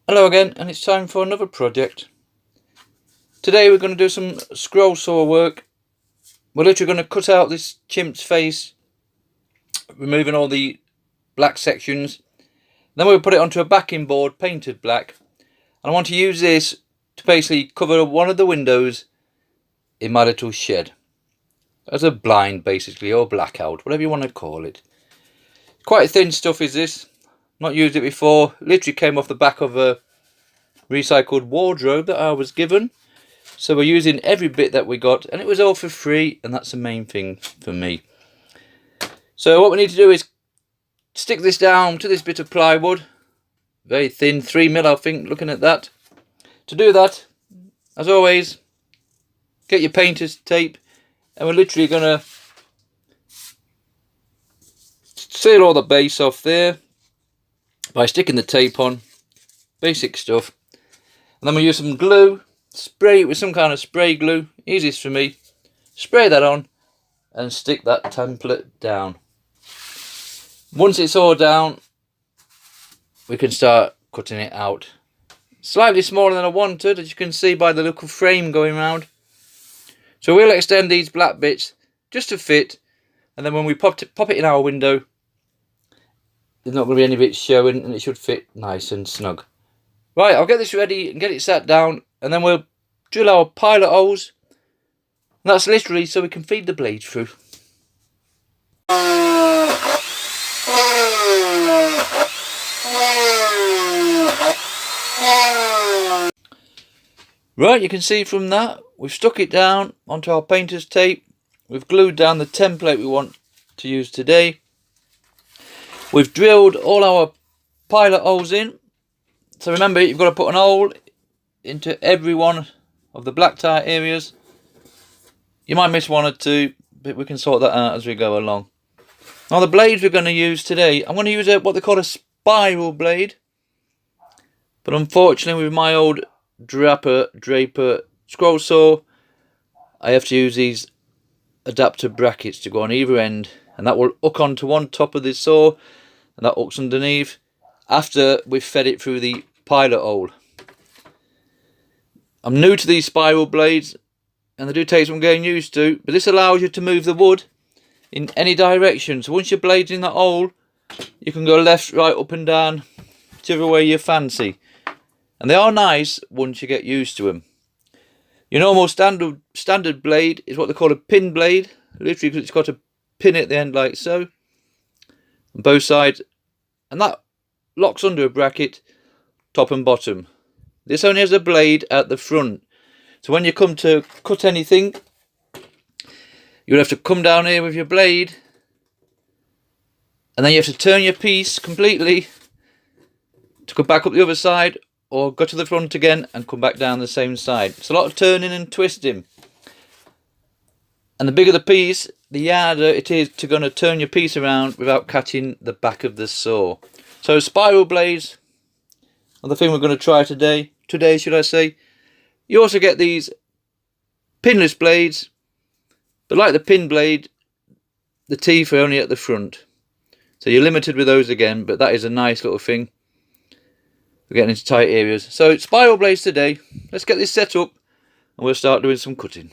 Hello again, and it's time for another project. Today we're going to do some scroll saw work. We're literally going to cut out this chimp's face, removing all the black sections. Then we'll put it onto a backing board painted black. And I want to use this to basically cover one of the windows in my little shed. As a blind basically, or blackout, whatever you want to call it. Quite thin stuff is this. Not used it before. Literally came off the back of a recycled wardrobe that I was given. So we're using every bit that we got, and it was all for free, and that's the main thing for me. So what we need to do is stick this down to this bit of plywood. Very thin, 3mm I think, looking at that. To do that, as always, get your painter's tape, and we're literally going to seal all the base off there by sticking the tape on. Basic stuff. And then we'll use some glue. Spray it with some kind of spray glue, easiest for me. Spray that on and stick that template down. Once it's all down, we can start cutting it out. Slightly smaller than I wanted, as you can see by the little frame going round. So we'll extend these black bits just to fit, and then when we pop it in our window, there's not going to be any bits showing, and it should fit nice and snug. Right, I'll get this ready and get it sat down, and then we'll drill our pilot holes. And that's literally so we can feed the blades through. Right, you can see from that, we've stuck it down onto our painter's tape. We've glued down the template we want to use today. We've drilled all our pilot holes in. So remember, you've got to put an hole into every one of the black tie areas. You might miss one or two, but we can sort that out as we go along. Now the blades we're going to use today, I'm going to use what they call a spiral blade. But unfortunately with my old draper scroll saw, I have to use these adapter brackets to go on either end. And that will hook onto one top of the saw, and that hooks underneath after we've fed it through the pilot hole. I'm new to these spiral blades, and they do take some getting used to, but this allows you to move the wood in any direction. So once your blade's in that hole, you can go left, right, up and down, whichever way you fancy. And they are nice once you get used to them. Your normal standard blade is what they call a pin blade, literally because it's got a pin at the end like so, on both sides, and that locks under a bracket, top and bottom. This only has a blade at the front, so when you come to cut anything, you'll have to come down here with your blade, and then you have to turn your piece completely to go back up the other side, or go to the front again and come back down the same side. It's a lot of turning and twisting, and the bigger the piece, the harder it is to going to turn your piece around without catching the back of the saw. So spiral blades are the thing we're going to try today should I say. You also get these pinless blades, but like the pin blade, the teeth are only at the front, so you're limited with those again, but that is a nice little thing for getting into tight areas. So spiral blades today. Let's get this set up and we'll start doing some cutting.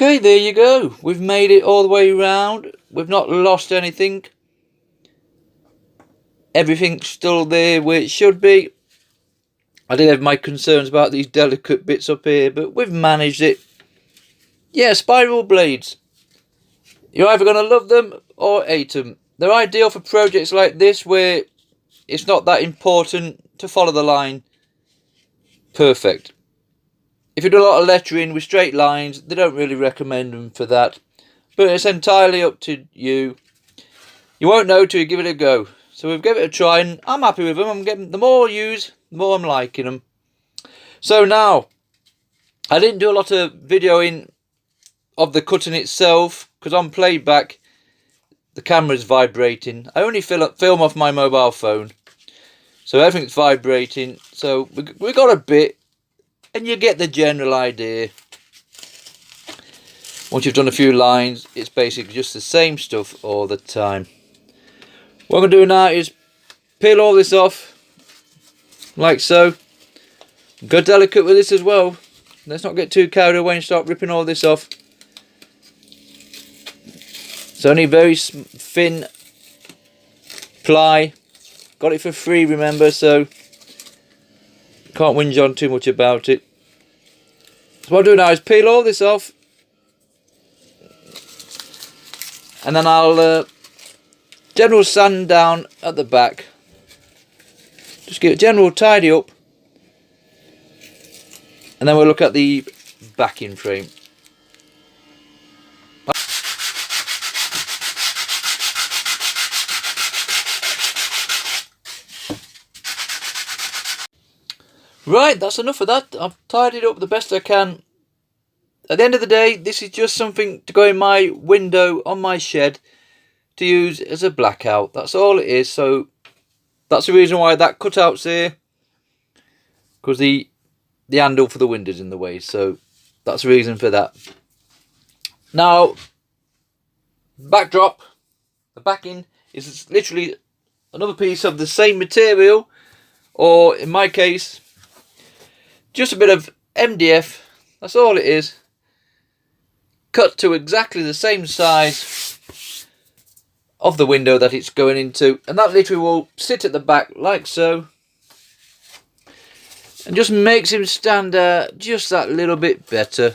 Okay, there you go. We've made it all the way round. We've not lost anything. Everything's still there where it should be. I did have my concerns about these delicate bits up here, but we've managed it. Yeah, spiral blades. You're either going to love them or hate them. They're ideal for projects like this where it's not that important to follow the line. Perfect. If you do a lot of lettering with straight lines, they don't really recommend them for that. But it's entirely up to you. You won't know till you give it a go. So we've given it a try and I'm happy with them. I'm getting the more I use, the more I'm liking them. So now, I didn't do a lot of videoing of the cutting itself because on playback the camera's vibrating. I only film off my mobile phone, so everything's vibrating. So we got a bit, and you get the general idea. Once you've done a few lines, it's basically just the same stuff all the time. What I'm going to do now is peel all this off, like so. Go delicate with this as well. Let's not get too carried away and start ripping all this off. It's only very thin ply. Got it for free, remember, so can't whinge on too much about it. So what I'll do now is peel all this off, and then I'll general sand down at the back. Just get a general tidy up, and then we'll look at the backing frame. Right, that's enough of that. I've tidied up the best I can. At the end of the day, this is just something to go in my window on my shed to use as a blackout. That's all it is. So that's the reason why that cutout's here, because the handle for the window's in the way. So that's the reason for that. Now, backdrop, the backing is literally another piece of the same material, or in my case, just a bit of MDF. That's all it is. Cut to exactly the same size of the window that it's going into, and that literally will sit at the back like so, and just makes him stand out just that little bit better.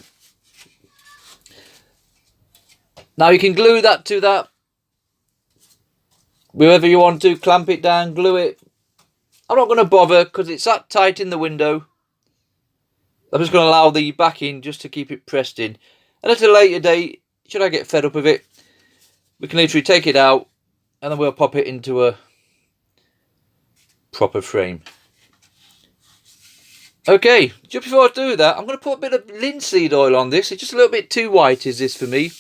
Now you can glue that to that wherever you want to, clamp it down, glue it. I'm not going to bother because it's that tight in the window. I'm just going to allow the backing just to keep it pressed in. And at a later date, should I get fed up with it, we can literally take it out and then we'll pop it into a proper frame. Okay, just before I do that, I'm going to put a bit of linseed oil on this. It's just a little bit too white is this for me.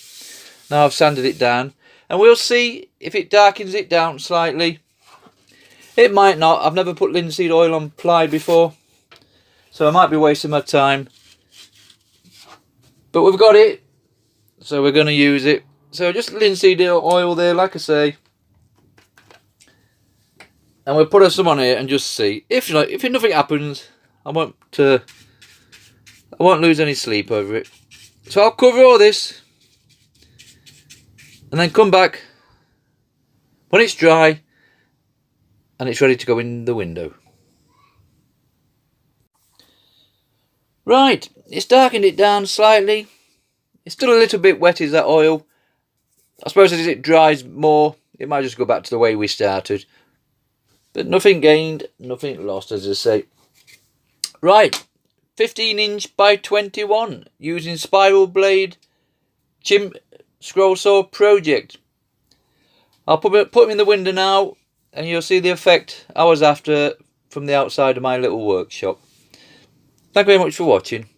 Now I've sanded it down. And we'll see if it darkens it down slightly. It might not. I've never put linseed oil on ply before, so I might be wasting my time. But we've got it, so we're going to use it. So just linseed oil there, like I say. And we'll put some on here and just see. If nothing happens, I won't lose any sleep over it. So I'll cover all this, and then come back when it's dry and it's ready to go in the window. Right, it's darkened it down slightly. It's still a little bit wet, is that oil. I suppose as it dries more, it might just go back to the way we started. But nothing gained, nothing lost, as I say. Right, 15" by 21 using spiral blade scroll saw project. I'll put them in the window now, and you'll see the effect I was after from the outside of my little workshop. Thank you very much for watching.